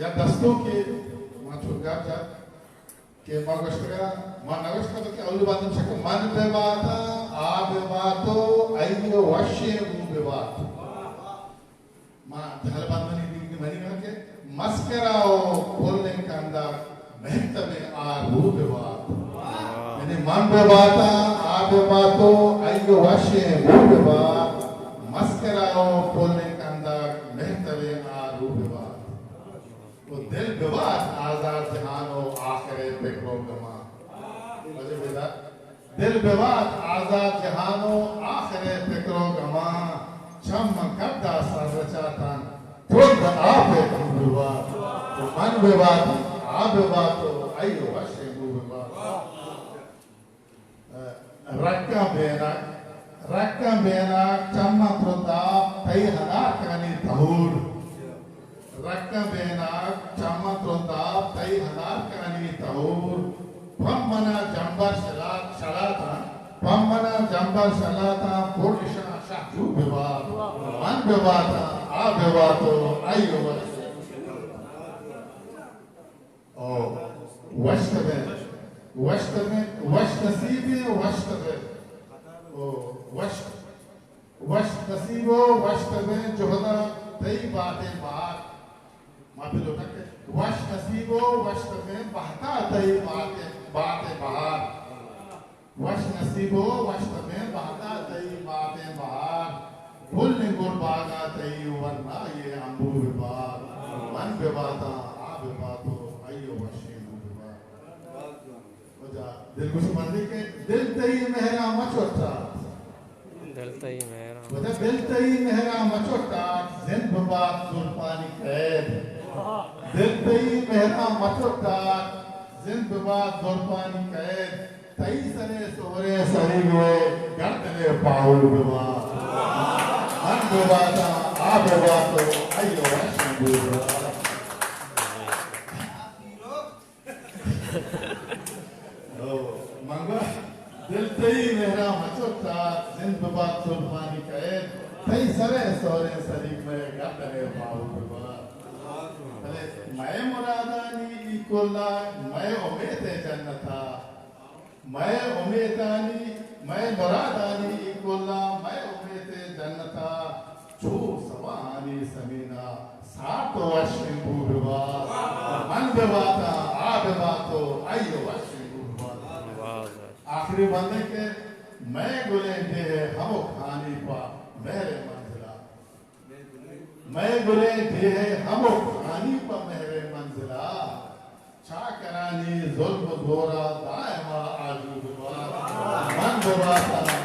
یا دستوں کے ماں چھوٹگار جات کہ ماں گوشتگا ماں نوشتگا تو کہ اولی باتم شکل من بے باتا آب باتو ایو وشی بو بے بات ماں جہل باتنی دیکھنی منی گا کہ مسکراو کھولنے کا اندر محتب آبو بے بات یعنی من بے باتا آب باتو ایو وشی بو بے بات مسکراو کھولنے کا اندر محتب آبو بے بات وہ دل بے بات آزاد جہانو آخر فکرو گما دل بے بات آزاد جہانو آخر فکرو گما چم کبدا سرچاتان خود آپ بے بات من بے بات آب بے باتو ایو وشی بو بے بات رکا بینا چم ترداب تی ہنار کنی تہور رکا بینا چم ترداب تی ہنار کنی تہور پمنا جنبر شلاتا پولیشا شاہجو بے بات من بے باتا آب بے باتو ایو وشی وشت نصیبی وشت نصیبو وشت میں جہدہ تی باتیں بات ماں بھی لوٹا کہ وشت نصیبو وشت میں بہتا تی باتیں بہار وشت نصیبو وشت میں بہتا تی باتیں بہار بھول نگور باغا تی ورنہ یہ امبو بے بات من بے باتا آب بے باتو ایو وشی بو بے بات وجہ دل کو سمجھنے کے دل تی مہرہ مچوٹا دل تی مہرہ مچوٹا زند ببات زلفانی قید دل تی مہرہ مچوٹا زند ببات زلفانی قید تی سرے سورے سری گوئے گردنے پاؤل ببات من بباتا آب بباتو ایو وشی بو ببات دل تی مہرہ مچوٹا زند ببات زلفانی قید تی سرے سورے سری گوئے گردنے پاؤل ببات میں مرادانی ایکولا میں امید جنتا میں امیدانی میں مرادانی ایکولا میں امید جنتا چھو سوانی سمینا ساتھ وشی بو بے بات من بے باتا آب بے باتو ایو وشی بو بے بات آخری بندے کے میں گلیں دے ہمو کھانی پا میرے منزلہ میں گلیں دے ہمو کھانی پا میرے منزلہ چاکرانی ظلم دورا دائما آجو بے بات من بے باتا